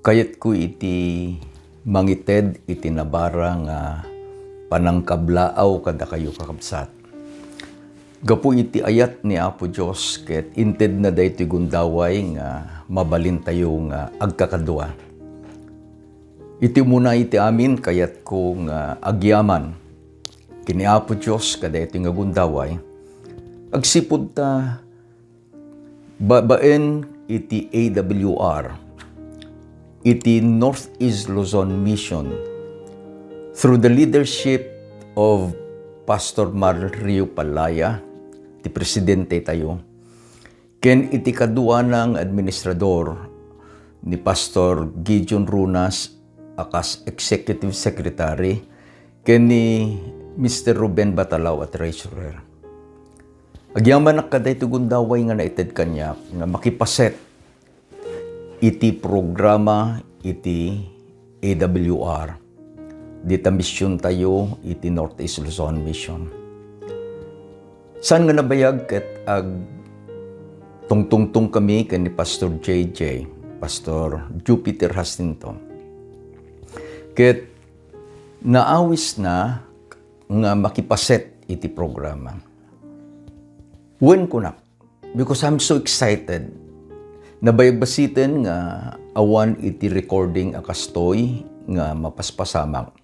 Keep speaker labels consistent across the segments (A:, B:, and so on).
A: Kayat ko iti mangited iti nabara nga panangkablaaw kada kayo kakabsat. Gapu iti ayat ni Apo Diyos ket inted na daytoy gundaway nga mabalin tayo nga agkakadwa. Iti muna iti amin kayat ko nga agyaman kini Apo Diyos kada iti nga gundaway. Agsipud ta babaen iti AWR, iti Northeast Luzon Mission, through the leadership of Pastor Mario Palaya, ti presidente tayo, ken iti kadua ng administrador ni Pastor Gideon Runas akas Executive Secretary, ken ni Mr. Ruben Batalaw at Treasurer. Agyaman na kada iti gundaway nga naited kanya nga makipaset iti programa iti AWR. Dita mission tayo iti Northeast Luzon Mission. Saan nga nabayag ket ag tungtungtung kami ken ni Pastor JJ, Pastor Jupiter Jacinto. Ket naawis na nga makipaset iti programa. When ko na, because I'm so excited, nabayagbasitin nga awan iti recording akastoy nga mapaspasamang.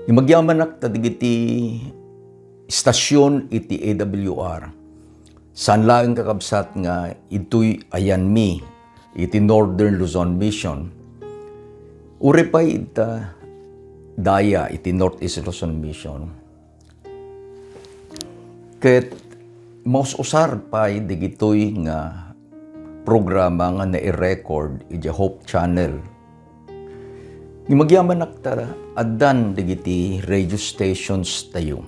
A: Imagyaman nak tadigiti istasyon iti AWR. Saan lang kakabsat nga ito'y ayanmi, iti Northern Luzon Mission. Urepay ita daya iti Northeast Luzon Mission. Ket maus usar pa'y digitoy nga programa nga na-record iti Hope Channel. Imagyaman nakta addan digiti radio stations tayo.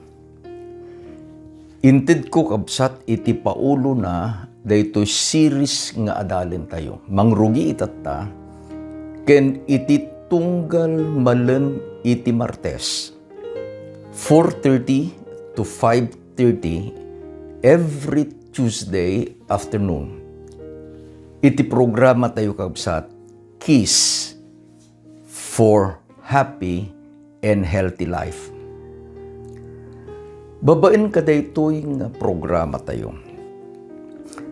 A: Inted ko kabsat iti paulo na daytoy series nga adalin tayo. Mangrugi itata ken iti tunggal malen iti Martes 4:30 to 5:30 every Tuesday afternoon. Iti programa tayo kabsat, Keys for Happy and Healthy Life. Babaen ka daytoy nga programa tayo.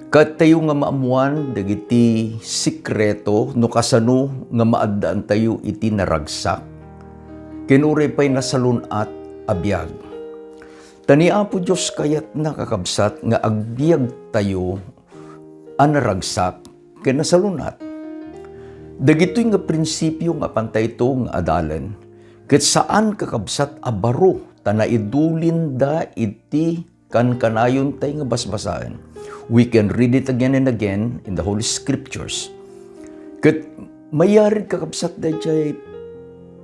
A: Kat tayo nga maamuan dagiti sikreto no kasano nga maaddaan tayo iti naragsak. Kinure pa'y nasalunat abiyag. Tani Apo Diyos kayat nakakabsat nga agbiag tayo anaragsak ken nasalunat. Dagitoy nga prinsipyo nga pantay ito nga adalan ket saan kakabsat abaro tanaidulin da iti kanayon tay nga basbasaen. We can read it again and again in the Holy Scriptures. Ket mayarid kakabsat da jay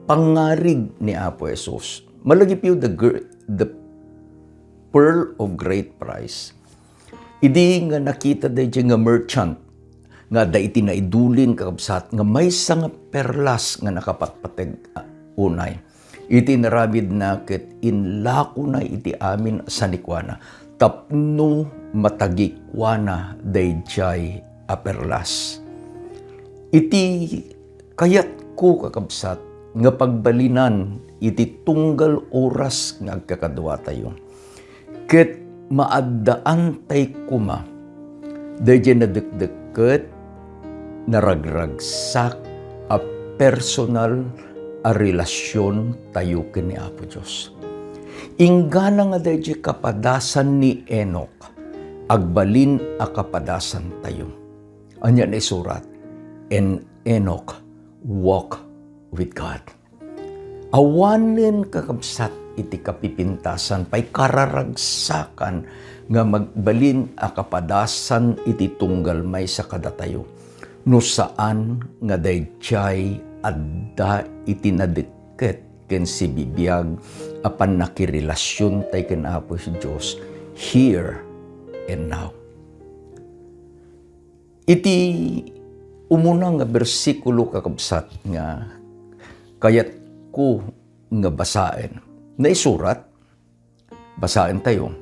A: pangarig ni Apo Jesus. Malagip yu the pearl of great price. Idi nga nakita da nga merchant nga da iti naidulin kakabsat nga may nga perlas nga nakapatpateg unay. Iti narabid na ket inlako na iti amin sanikwana. Tapno matagikwana dayjay a perlas. Iti kayat ko kakabsat nga pagbalinan iti tunggal oras nga agkakadwa tayo. Ket maaddaan tay kuma, dayjay nadekdeket, naragragsak, a personal a relasyon tayo ken ni Apo Diyos. Inggana nga dayjay kapadasan ni Enoch, agbalin a kapadasan tayo. Anya na isurat, and Enoch walk with God. Awanen kakabsat iti kapipintasan pa'y kararagsakan nga magbalin a kapadasan iti tunggal may sa kadatayo. No saan nga dayjay adda iti nadeket ken si bibiyag apan nakirelasyon tay ken Apo si Dios here and now. Iti umuna nga bersikulo kakabsat nga kayat ko nga basaen. Naisurat, basaen tayo.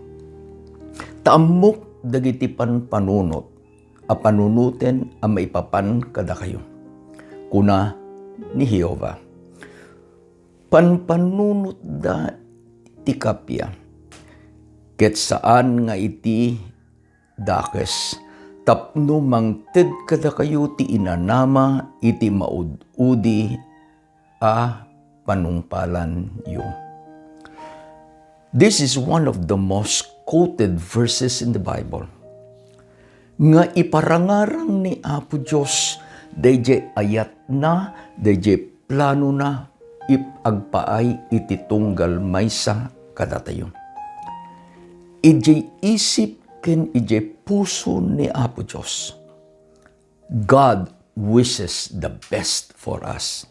A: Taamok dagiti panunot, a panunuten a maipapan kada kayo. Kuna ni Jehova. Panpanunot da ti kapya, ket saan nga iti dakes, tapno mangted kada kayo ti inanama iti maud-udi a panungpalan yu. This is one of the most quoted verses in the Bible. Nga iparangarang ni Apo Diyos, dayjay ayat na, dayjay plano na, agpaay iti tunggal maysa kadatayo. Ijay isip ken ijay puso ni Apo Diyos. God wishes the best for us.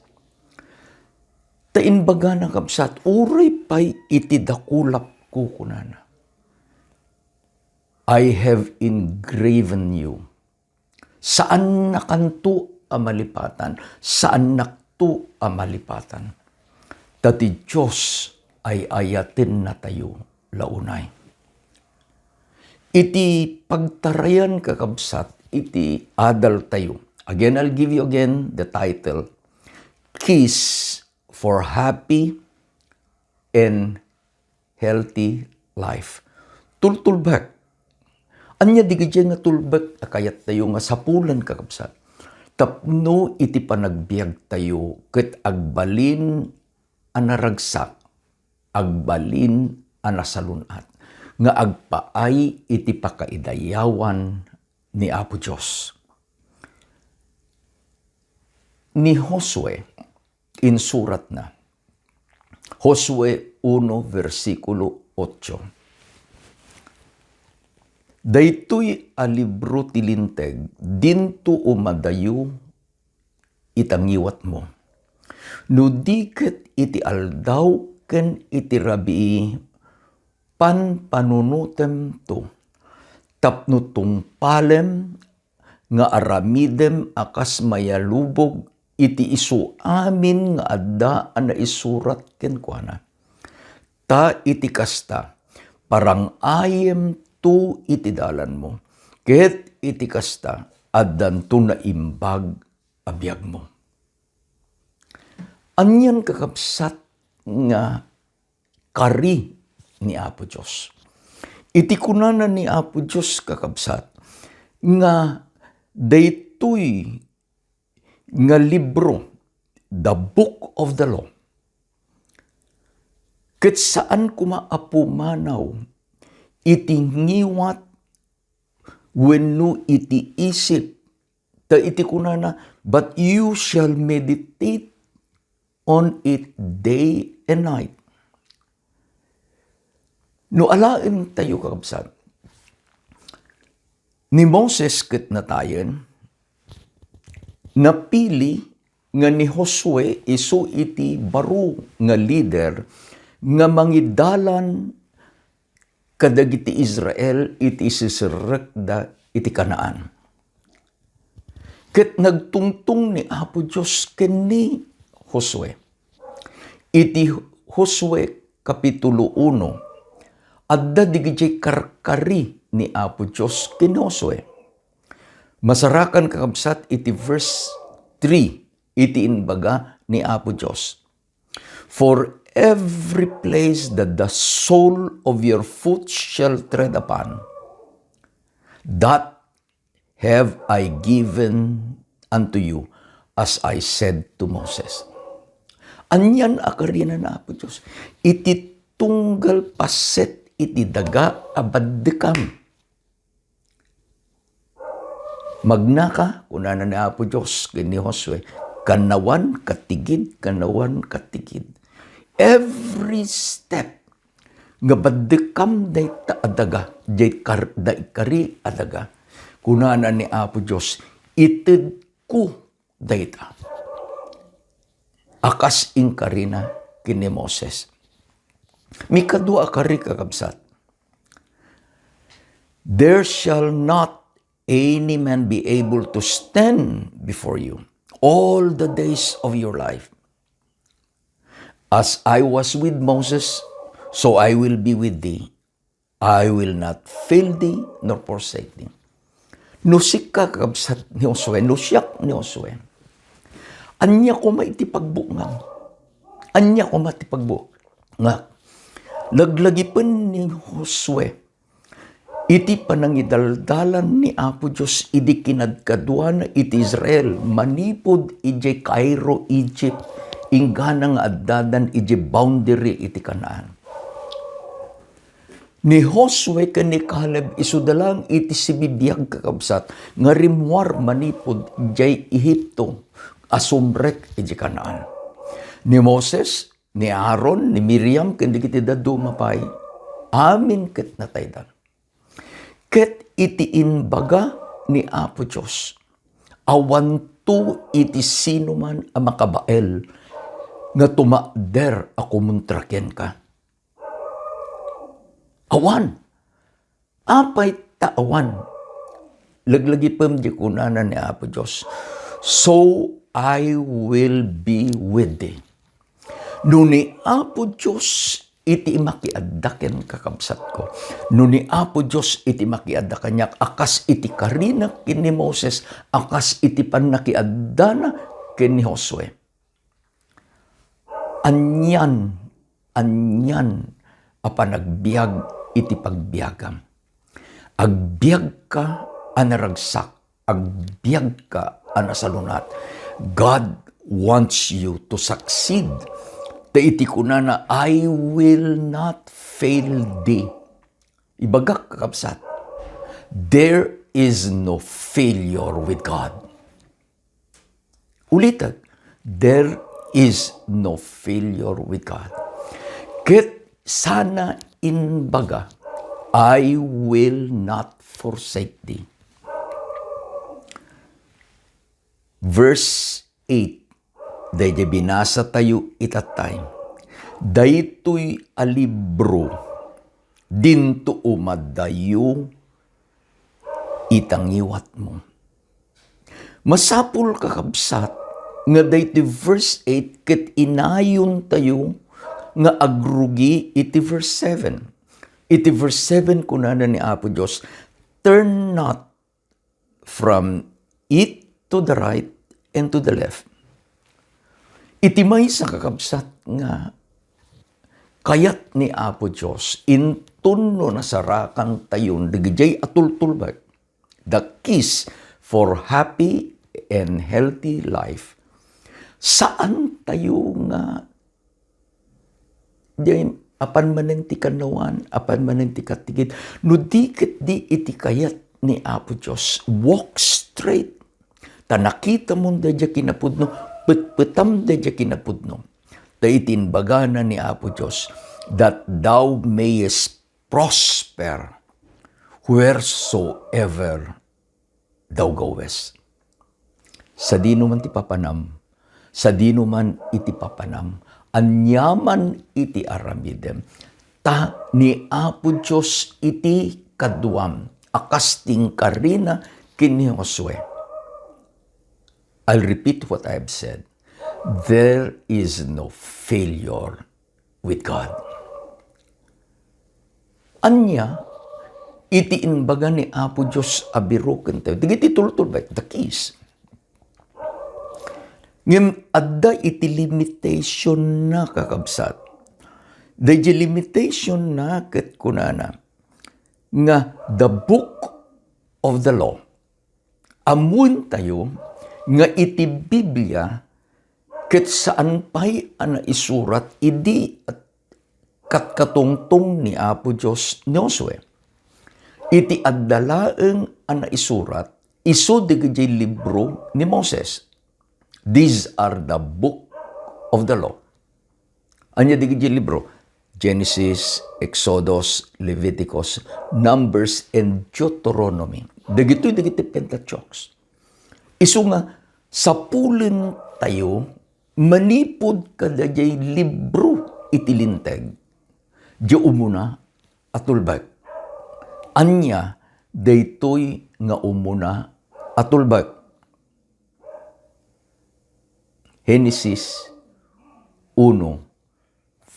A: Tainbaga na kapsat, uray pa'y iti dakulap ko kunana. I have engraven you. Saan nakanto a malipatan? Saan nakto a malipatan? Tati Diyos ay ayatin na tayo launay. Iti pagtarayan kakabsat, iti adal tayo. Again, I'll give you again the title, Keys for Happy and Healthy Life. Tultulbak. Anya digidya nga tulbak, akayat tayo nga sapulan kakabsat. Tapno iti panagbiag tayo, ket agbalin anaragsak, agbalin anasalunat, nga agpaay iti pakaidayawan ni Apo Diyos. Ni Josue, in surat na, Josue 1, versikulo 8. Daytoy a libro tilinteg, dinto umadayo itangiwat mo. No diket iti aldaw ken iti rabii, panunutem to, tapno tungpalem nga aramidem akas mayalubog, iti isu amin nga adda na isurat ken kuana. Ta iti kasta, parang ayem to iti dalan mo, ket iti kasta, addan to na imbag abiyag mo. Anyan kakabsat nga kari ni Apo Diyos. Iti kunana ni Apo Diyos kakabsat nga daytoy nga libro, the book of the law. Ket saan kumaapumanaw iti ngiwat wenno iti isip, ta iti kunana, but you shall meditate on it day and night. No alain tayo kakabsat, ni Moses ket natayen, napili nga ni Josue isu iti baro nga leader nga mangidalan kadagiti Israel iti sisirekda iti Kanaan. Ket nagtungtong ni Apo Diyos ken ni Josue. Iti Josue kapitulo 1, adda digiti karkari ni Apo Diyos ken Josue. Masarakan kakabsat iti verse 3, iti inbaga ni Apo Diyos. For every place that the sole of your foot shall tread upon, that have I given unto you, as I said to Moses. Anyan akarina na Apo Diyos, iti tunggal paset iti daga abaddekam. Magnaka, kunana ni Apo Diyos, kini Josue, kanawan katigid, kanawan katigid. Every step nga baddekam day ta adaga, day kari adaga, kunana ni Apo Diyos, ited ko day ta. Akas inkarina kini Moses. Mikadua kari kakabsat. There shall not any man be able to stand before you all the days of your life. As I was with Moses, so I will be with thee. I will not fail thee nor forsake thee. Nusik kakabsat ni Josue, nusyak ni Josue. anya ko maitipagbungam. Anya ko matipagbu. Nga, laglagipin ni Josue, iti panangidaldalan ni Apo Diyos, idi kinadkaduan iti Israel, manipod iti Cairo, Egypt, ingganang addadan iti boundary iti Kanaan. Ni Josue ken ni Caleb isudalang iti sibibiyag kakabsat, nga rimwar manipod iti Ehipto, asumrek iti Kanaan. Ni Moses, ni Aaron, ni Miriam, kundi kiti dadu mapay, amin ket nataydan. Ket iti inbaga ni Apo Diyos, awanto iti sinuman a makabael, nga tumakder ako muntraken ka. Awan, apay taawan, laglagi pam di kunana ni Apo Diyos, so I will be with thee. Nuni Apo Diyos iti makiaddaken kakabsat ko. Nuni Apo Diyos iti makiadda kanyak, akas iti karinak ken ni Moses, akas iti pannakiaddana ken ni Josue. Anyan apa nagbiag iti pagbiagam. Agbiag ka anaragsak, agbiag ka anasalunat. God wants you to succeed. Iti kunana, I will not fail thee. Ibagak kakabsat, there is no failure with God. Ulitan, there is no failure with God. Ket sana inbaga, I will not forsake thee. Verse 8, dahil binasa tayo itatay, daytoy a libro, dinto umadayo itangiwat mo. Masapul kakabsat, nga daytoy verse 8, ket inayon tayo, nga agrugi iti verse 7. Iti verse 7 kunana ni Apo Diyos, turn not from it to the right and to the left. Iti may sa kakabsat nga, kayat ni Apo Diyos, intunno na sarakan tayon, digijay atultulbag, the keys for happy and healthy life. Saan tayo nga, apan manenti kanawan, apan manenti katigid, no dikit di iti kayat ni Apo Diyos, walk straight. Ta nakita mo da dya kinapudno, petpetam da dya kinapudno. Ta itinbagana ni Apo Diyos, that thou mayest prosper wheresoever thou goest. Sa dino man ti papanam, sa dino man iti papanam, anyaman iti aramidem, ta ni Apo Diyos iti kaduam, akasting karina kini Josue. I'll repeat what I've said. There is no failure with God. Anya, iti inbaga ni Apo Diyos abiruken tayo. Digiti tultulbay, the keys. Ngem adda iti limitation na kakabsat. Dahil limitation na ket kunana, nga the book of the law. Amun tayo, nga iti Biblia, ket saan pa'y ana isurat, idi at katkatungtong ni Apo Diyos ni Josue. Iti addalaeng ana isurat, iso digijay libro ni Moses. These are the book of the law. Anya digijay libro? Genesis, Exodus, Leviticus, Numbers, and Deuteronomy. Dagito'y Pentateuch. Isu nga, sapulin tayo, manipod kadayay libro itilinteg. Diyo umuna atulbag. Anya, daytoy nga umuna atulbag. Genesis 1,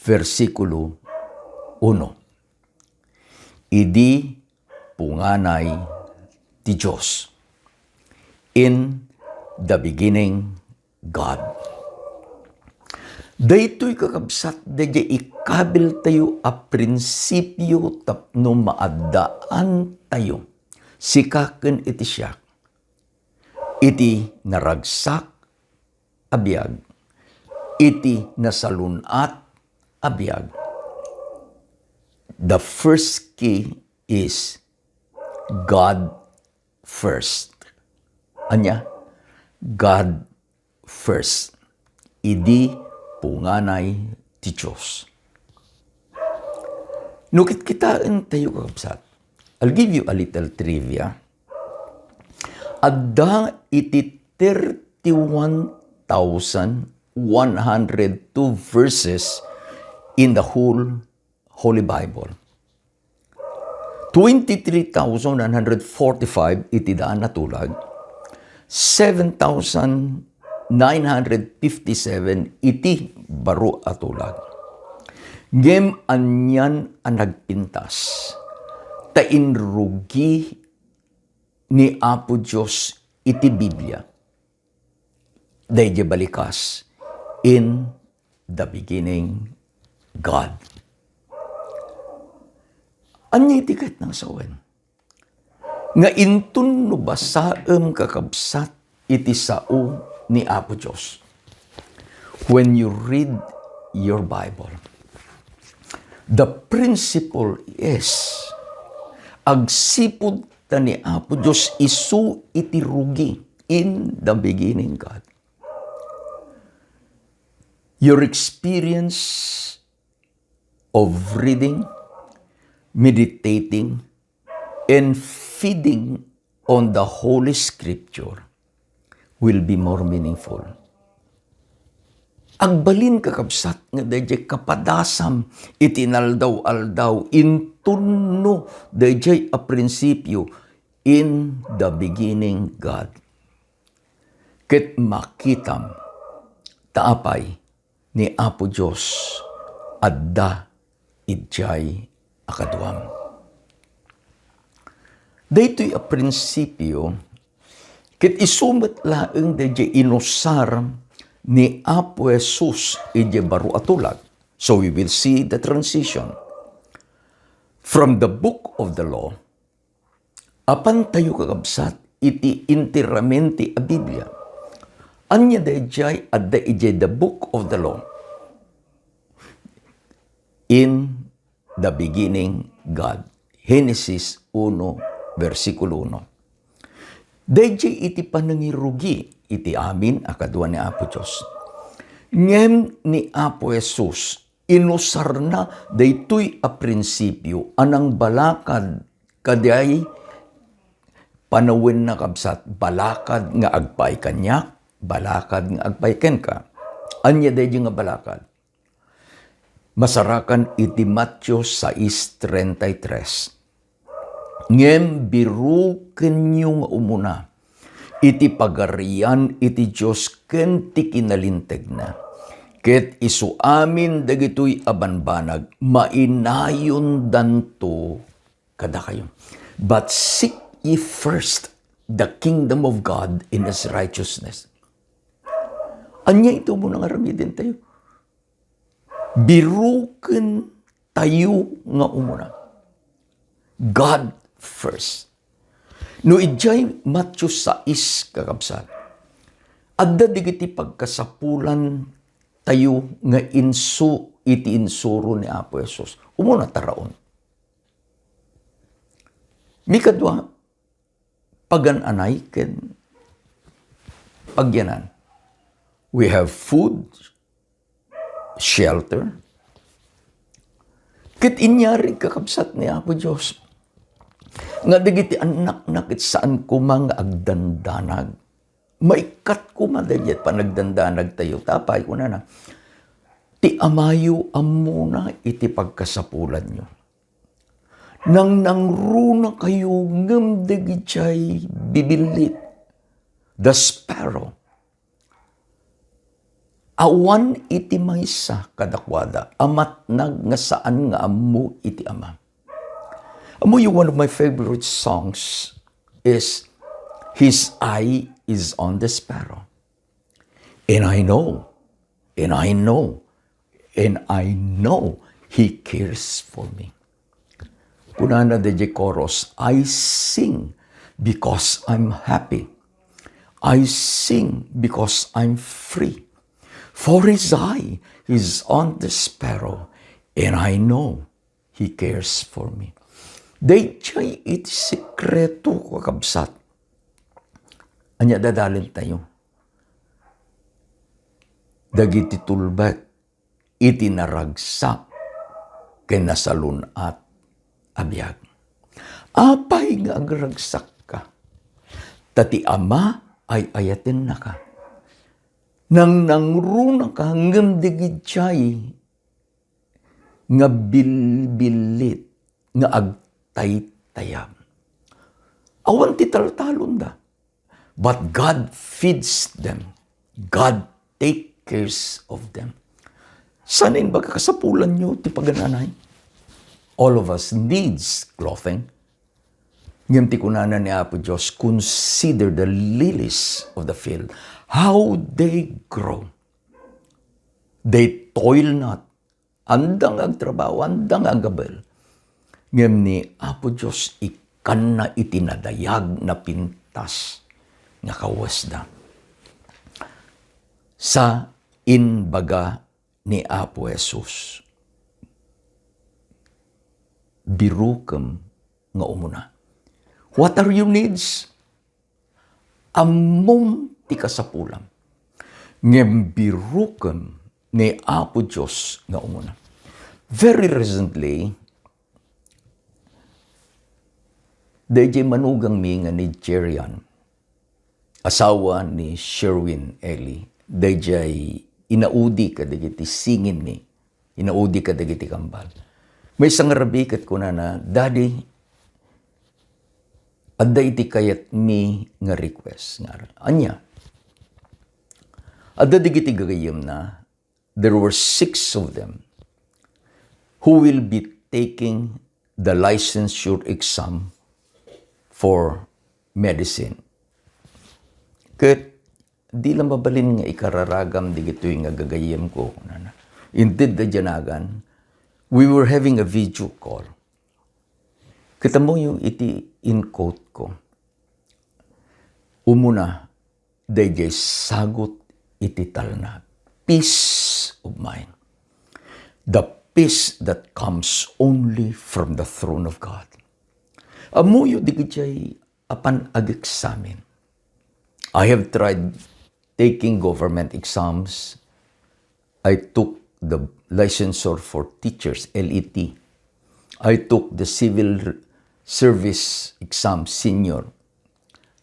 A: versikulo 1. Idi punganay ti Diyos. In the beginning, God. Daytoy kakabsat, dadya ikabil tayo a prinsipyo tapno maadaan tayo. Sikaken iti siya. Iti naragsak abiyag. Iti nasalunat abiyag. The first key is God first. Anya? God first. Idi punganay ti Diyos. Nukit kitaan tayo kakabsat. I'll give you a little trivia. Adda iti 31,102 verses in the whole Holy Bible. 23,945 iti daan natulag. 7,957 iti baro atulag. Ngem anyan ang nagpintas. Tainrugi ni Apo Diyos iti Biblia. Dayjay balikas, in the beginning, God. Anya itikat ng sawen? Nga intun no basaem kakabsat iti sao ni Apo Diyos. When you read your Bible, the principle is agsipod ta ni Apo Diyos isu iti rugi, in the beginning God. Your experience of reading, meditating, and feeding on the Holy Scripture will be more meaningful. Agbalin kakabsat nga dayjay kapadasam itinaldaw-aldaw intunno dayjay a prinsipyo, in the beginning God. Ket makitam taapay ni Apo Diyos adda idjay akaduam. Daytoy a prinsipyo ket isumet laeng dayjay inusar ni Apo Jesus iti baro atulag. So we will see the transition from the book of the law apan tayo kakabsat iti interamenti a Biblia. Anya dayjay adda iti the book of the law. In the beginning, God. Genesis 1, versikulo 1. Dayjay iti panangirugi iti amin akadwa ni Apo Diyos. Ngem ni Apo Jesus, inusar na daytoy a prinsipyo anang balakad kaday panawin na kabsat, balakad nga agpay kanyak, balakad nga agpay ken ka. Anya dayjay nga balakad. Masarakan iti Matthew 6:33. Ngem biru kenyo nga umuna, iti pagarian iti Diyos ken ti kinalinteg na. Ket isu amin dagitoy abanbanag, mainayon danto kada kayo. But seek ye first the kingdom of God in His righteousness. Anya ito mo nang aramidin tayo. Biruken tayo nga umuna. God first. No ijay Matthew 6 kakabsat. Adda digiti pagkasapulan tayo nga iti insuro ni Apo Jesus. Umuna taraon. Mikadwa, pagananay ken pagyanan. We have food, shelter. Ket inyari kakabsat ni Apo Diyos. Nga digiti anak nakit saan kumang agdandanag. Maikat kumadayat panagdandanag tayo. Tapay ko na. Ti amayo amuna iti pagkasapulan nyo. Nang nangruna kayo ngem digitay bibilit. The sparrow. Awan iti maysa kadakwada. Amatnag nga saan nga amu iti ama. Amu yung one of my favorite songs is His eye is on the sparrow. And I know and I know He cares for me. Kunana de chorus, I sing because I'm happy. I sing because I'm free. For His eye is on the sparrow, and I know He cares for me. Dayjay iti sikreto kakabsat. Anya dadalin tayo. Dagiti tulbek iti naragsak ken nasalun at abiyag. Apay nga agragsak ka. Tati ama ay ayaten na ka. Nang nangruna ka hanggang digidjay nga bilbilit nga agtaytayam. Awan ti taltalon da. But God feeds them. God take cares of them. Sanin ba kakasapulan nyo ti pagananay? All of us needs clothing. Ngam ti kunana ni Apo Diyos, consider the lilies of the field, how they grow. They toil not. Andang agtrabaho, andang agabel. Ngam ni Apo Diyos, ikan na itinadayag na pintas nga kawasda. Sa inbaga ni Apo Jesus, birukam nga umuna. What are your needs? Amom ti kasapulam. Ngem birukam ni Apo Diyos nga umuna. Very recently, dayjay manugang mi nga ni Jerian, asawa ni Sherwin Eli, dayjay inaudi ka dagiti singin ni, inaudi ka dagiti kambal. May isang rabikat ko na, Daddy, adda iti kayat mi nga request. Anya, adda digiti gagayam na, there were 6 of them who will be taking the licensure exam for medicine. Kat di lang mabalin nga ikararagam di gito yung gagayam ko. Indeed, da janagan, we were having a video call. Kita mo yung iti in quote ko. Umuna, dayjay sagot iti talna. Peace of mind. The peace that comes only from the throne of God. Amuyo di gajay apan ag-examine. I have tried taking government exams. I took the licensure for teachers, LET. I took the civil service exam, senior.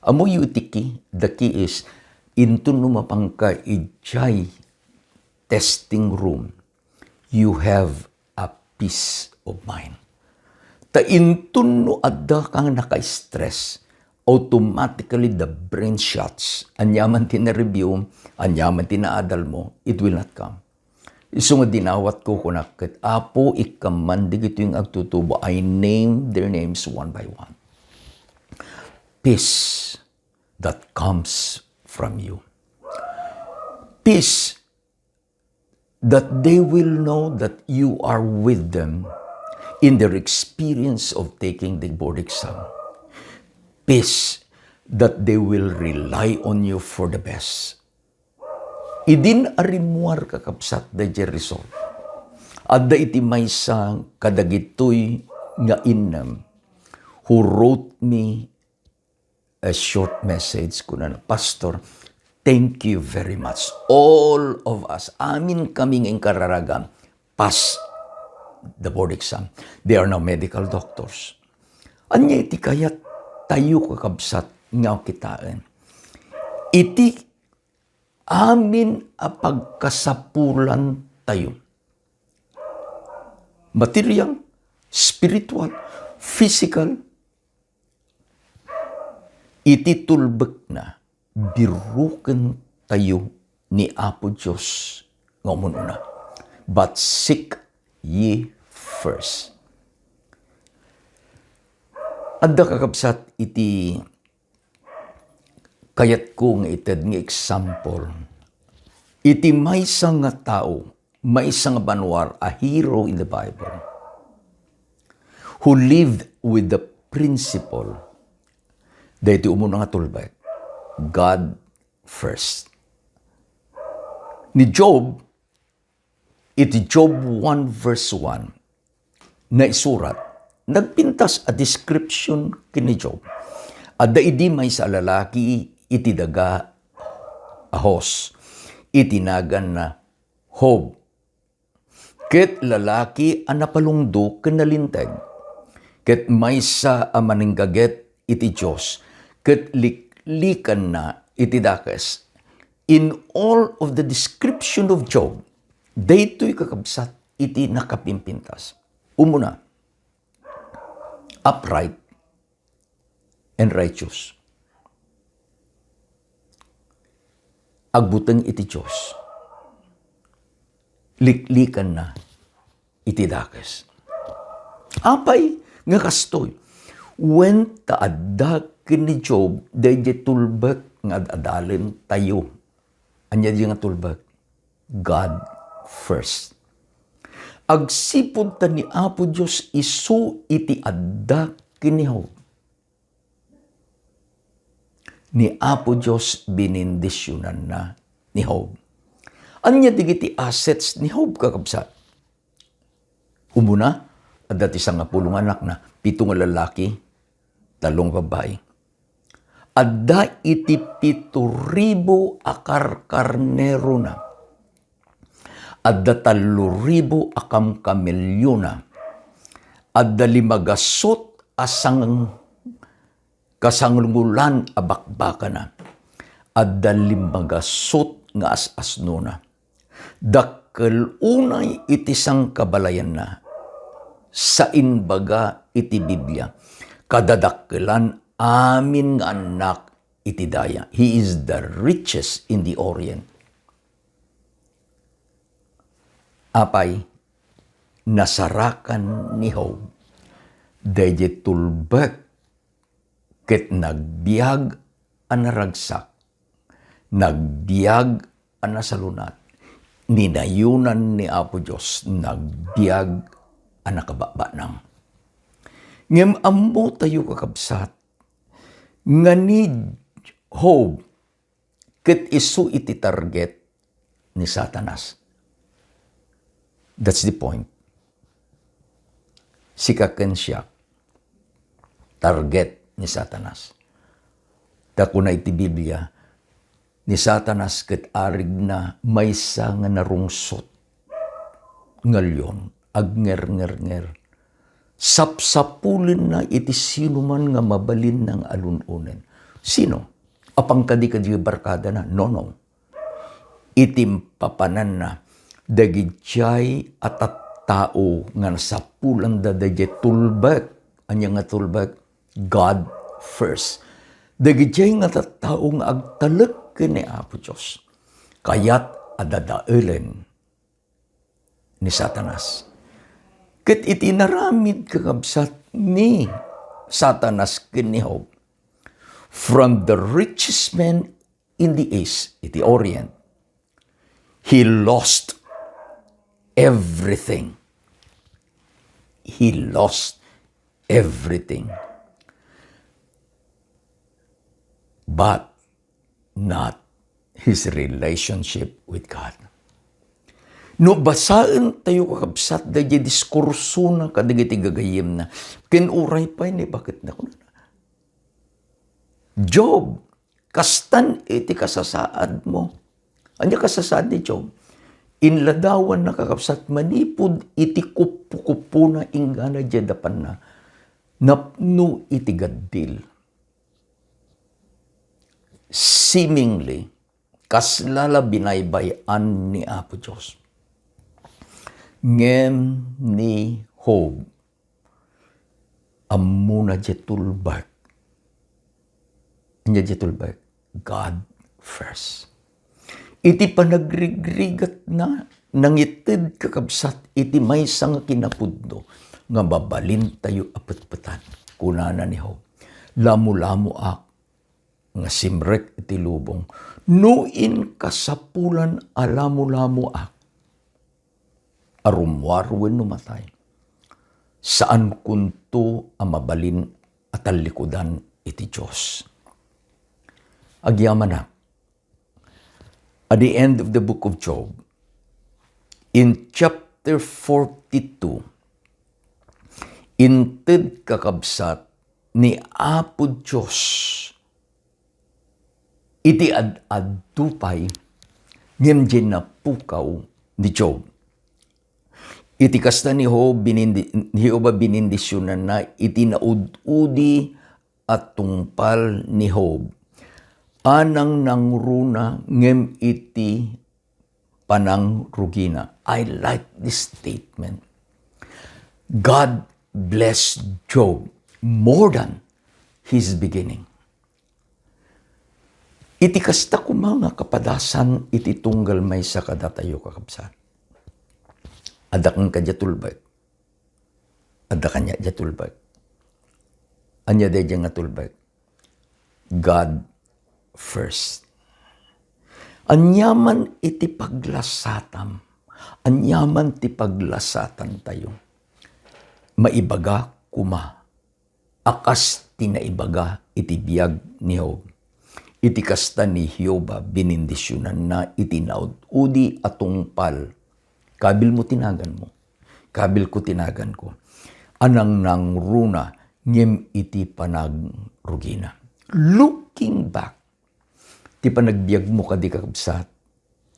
A: Amuyo itiki, the key is, into numapang ka ijay testing room, you have a peace of mind. Ta intun no adda kang naka-stress, automatically the brain shuts. Anyaman tina-review, anyaman tina-adal mo, it will not come. Iso nga dinawat ko kunakit, Apo ikaman, di gito yung agtutubo. I name their names one by one. Peace that comes from you. Peace that they will know that you are with them in their experience of taking the board exam. Peace that they will rely on you for the best. Idin arimuar kakapsat da result. Adda iti maysa kadagitoy nga innam who wrote me a short message kunan, Pastor, thank you very much. All of us, amin kaming kararagam, pass the board exam. They are now medical doctors. Anya iti kayat tayo kakabsat nga kitaan. Iti amin apagkasapulan tayo. Material, spiritual, physical, iti tulbek na biruken tayo ni Apo Diyos nga umununa. But seek ye first. Adda kakabsat iti kayat ko nga ited nga example. Iti maysa nga tao may isang banwar, a hero in the Bible, who lived with the principle, dahil umuna nga tulbay, God first. Ni Job, iti Job 1 verse 1, na isurat, nagpintas a description kini Job. Adda idi may sa lalaki, iti daga ahos, itinagan na Hob. Ket lalaki ang napalungdo kanalinteg. Ket may sa amaninggaget iti Diyos. Ket liklikan na iti dakes. In all of the description of Job, daytoy kakabsat iti nakapimpintas. Umuna, upright and righteous. Agbuteng iti Diyos. Liklikan na iti dakes. Apay nga kastoy, when taadda kini Job, dayjay tulbek nga adalin tayo. Anya di nga tulbek, God first. Agsipod ta ni Apo Diyos isu iti adda kini Job. Ni Apo Diyos binindisyonan na ni Job. Anya digiti assets ni Job kakabsat. Umuna, at dati sa nga pulong anak na 7 nga lalaki, 3 babae. Adda iti 7,000 akar karnero na. Adda 3,000 akam kamelyo na. Adda 5 asang kasanglulan abakbaka na. Adda 5 nga asasno na. Dakkel unay iti sang kabalayan na. Sa inbaga iti Biblia. Kadadakkelan amin nga anak iti daya. He is the richest in the Orient. Apay, nasarakan ni Job. Dayjay tulbek ket nagbiag ang naragsak. Nagbiag ang nasalunat. Ninayunan ni Apo Diyos, nagbiag ang nakababanang. Ngem ammo tayo kakabsat, nga ni Job, ket isu iti target ni Satanas. That's the point. Sikaken siya, target ni Satanas. Dako na iti Biblia, ni Satanas ket arig na maysa nga narungsot. Ngalyon, agnger-nger-nger. Sapsapulin na iti sino man nga mabalin ng alununen. Sino? Apang kadi-kadi barkada na? No. Itimpapanan na dagijay at tao nga nasapulan da dagijay tulbek. Anya nga tulbek? God first. Dagijay nga tao nga agtalek kini Apo Diyos. Kayat adadaelen ni Satanas. Ket iti naramid kakabsat ni Satanas kini Job. From the richest man in the East, iti Orient, he lost everything. He lost everything. But not his relationship with God. No, basaan tayo kakabsat, dahil diskurso na kadagiti gagayim na. Kinuray pa yun, bakit na ko na? Job, kastan iti kasasaad mo. Anya kasasaad ni Job? Inladawan na kakabsat, manipod iti kupu-kupu na ingana dyedapan na. Napno iti gaddil. Seemingly, kaslala binaybayan ni Apo Diyos. Ngem ni Job, amuna jetulbak. Nya jetulbak, God first. Iti panagrigrigat na, nangitid kakabsat, iti may nga kinapudno, nga babalin tayo apatpatan. Kunana ni Job, lamu-lamu ak, nga simrek iti lubong, nuin kasapulan alamu-lamu ak. arumwar wenno matay. Saan kunto ang mabalin at talikudan iti Diyos. Agyaman na. At the end of the book of Job, in chapter 42, inted kakabsat ni Apo Diyos iti ad-adupay ngem na pukaw ni Job. Iti kasta ni Jehova binindisyonan na iti naud-udi at tungpal ni Job. Anang nangruna ngem iti panang rugina. I like this statement. God blessed Job more than his beginning. Iti kasta ko mga kapadasan iti tunggal may sa kadatayo kakabsat. Ada kang kadyatulbag. Ada kanya jatulbag. Anya de nga tulbag. God first. Anyaman iti paglasatam. Anyaman ti paglasatan tayo. Maibaga kuma. Akas tinaibaga iti biyag ni Job. Iti kasta ni Jehova binindisyonan na iti naud-udi atungpal. Kabil mo tinagan mo. Kabil ko tinagan ko. Anang nangruna ngem iti panagrugina. Looking back, ti panagbiag mo kadi kakabsat,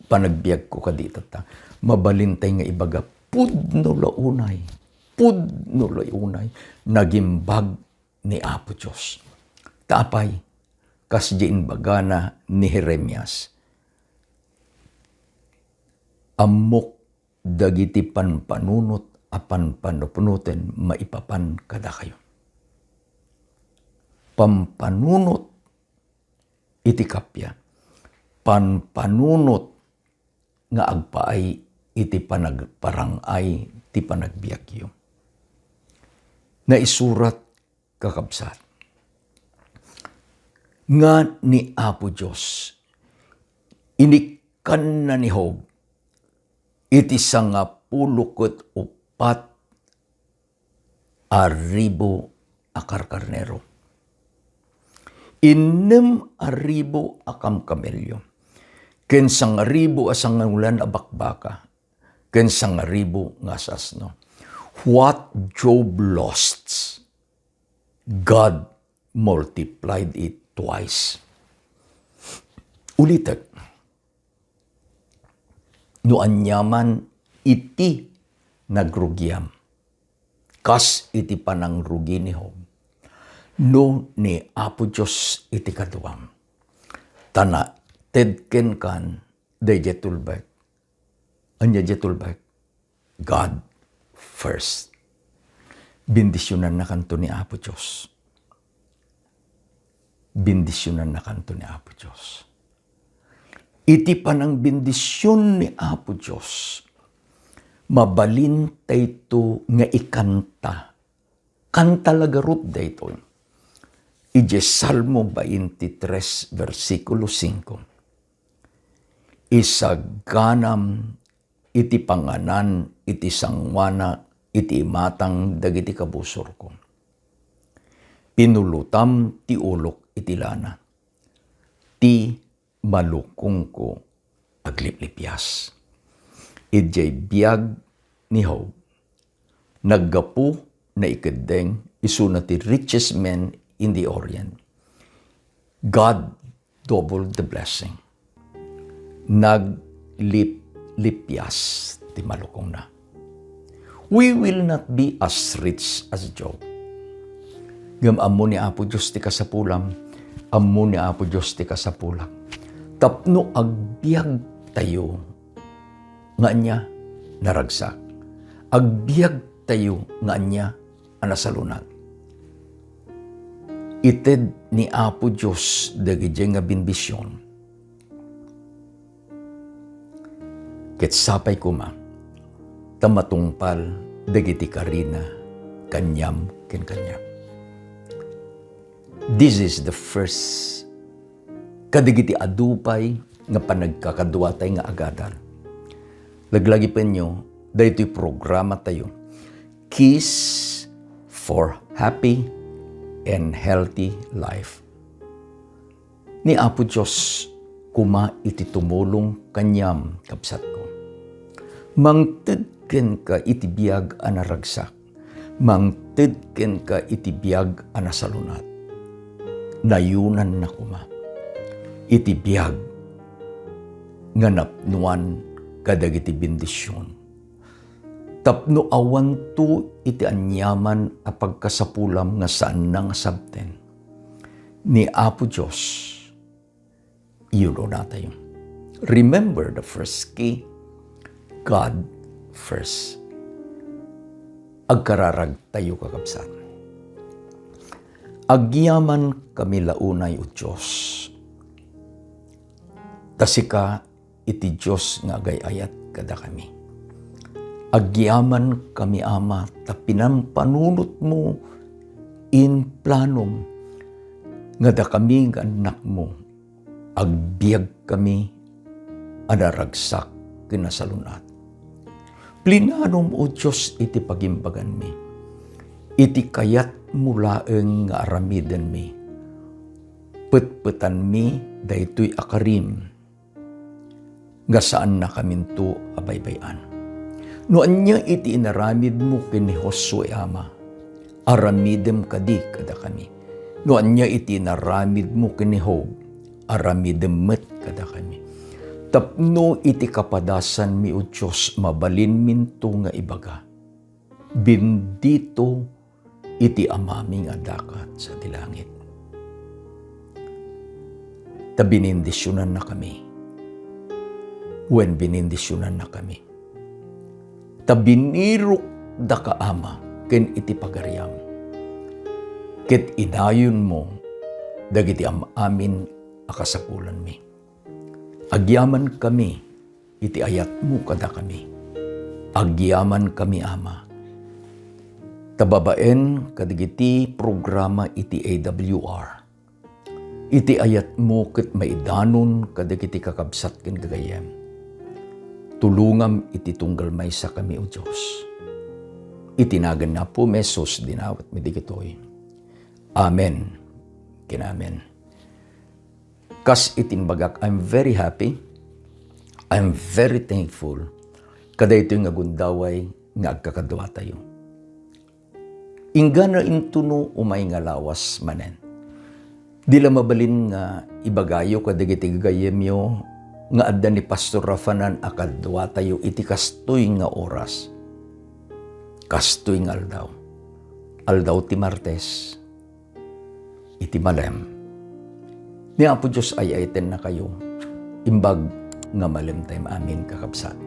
A: panagbiag ko kadi tata, mabalintay nga ibaga, pudno launay, nagimbag ni Apo Diyos. Tapay, kasdiin bagana ni Jeremias. Amok dagiti panpanunot apan panupunutin maipapan kada kayo. Pampanunot iti kapya. Panpanunot nga agpaay iti panagparangay ti panagbiagyo. Naisurat kakabsat. Nga ni Apo Diyos, inikan na ni Job, iti 54,000 akarkarnero. 6,000 akam kamelyo. Ken 1,000 asangulan abakbaka. Ken 1,000 nga asasno. What Job lost, God multiplied it twice. Ulitin. No anyaman iti nagrugyam. Kas iti panangrugi ni Job. No ni Apo Diyos iti kaduam. Tana tedken kan day jetulbek. Anya jetulbek. God first. Bindisyonan na kanto ni Apo Diyos. Bindisyonan na kanto ni Apo Diyos. Iti panang bindisyon ni Apo Diyos, mabalin tayo nga ikanta. Kanta lagarot dayto. Ije Salmo 23, versikulo 5. Isaganam iti panganan, iti sangwana, iti matang dagiti kabusor ko. Pinulutam ti ulok iti lana. Ti malukong ko agliplipyas. Ijay biyag ni Job. Naggapu na ikadeng isuna ti richest man in the Orient. God doubled the blessing. Naglipyas ti malukong na. We will not be as rich as Job. Gamamo ni Apo Diyos ti kasapulam. Ammo ni Apo Diyos ti kasapulam. Tapno agbiag tayo nga niya naragsak. Agbiag tayo nga niya anasalunag. Ited ni Apo Diyos dagiti nga binbisyon. Ket sapay kuma tamatungpal dagiti karina kanyam ken kanyam. This is the first kadagiti adupay nga panagkakaduatay nga agadal. Laglagi pa nyo, Dahito programa tayo. Keys for Happy and Healthy Life. Ni Apo Diyos, kuma iti tumulong kanyam kabsat ko. Mangtedken ka iti biyag anaragsak. Mangtedken ka iti biyag anasalunat. Nayunan na kuma. Iti biyag nga napnuan kadag iti bendisyon. Tapno awan to iti anyaman a pagkasapulam nga saan nang sabten. Ni Apo Diyos, iyon na tayo. Remember the first key, God first. Agkararag tayo kakabsat. Agyaman kami launay o Diyos. Tasika iti Diyos nga agayayat kada kami. Agyaman kami Ama, tapinan panunot mo in planom, nga da kami nga anak mo, agbiag kami, adaragsak kinasalunat. Plinanom o Diyos iti pagimbagan mi, iti kayat mulaeng nga aramiden mi, petpetan mi daytoy akarim, nga saan na kaminto abaybayan. Noan niya iti inaramid mo kini Josue Ama, aramidem kadi kada kami. Noan niya iti inaramid mo kini Job, aramidem met kada kami. Tapno iti kapadasan mi o Diyos, mabalin minto nga ibaga. Bendito iti amaming adakat sa dilangit. Tabinindisyonan na kami. When binindisyonan na kami. Tabinirok da ka Ama, ken iti pagariam. Ket inayon mo, dagiti amin akasapulan mi. Agyaman kami, iti ayat mo kada kami. Agyaman kami Ama. Tababaen kadagiti programa iti AWR. Iti ayat mo ket maidanon kadagiti kakabsat ken gagayem. Tulungam iti tunggal maysa kami o Diyos. Itinagan na po mesos dinawat mi digitoy. Amen. Kinamen. Kas itinbagak, I'm very happy. I'm very thankful. Kada ito nga gundaway nga agkakadwa tayo. Ingga na intuno umay nga lawas manen. Dila mabalin nga ibagayo kadagiti gagayemyo nga adda ni Pastor Rafanan akadwa tayo iti kastoy nga oras. Kastoy nga aldaw. Aldaw ti Martes. Iti malem. Ni Apo Diyos ay aiten na kayo. Imbag nga malem time amin kakabsat.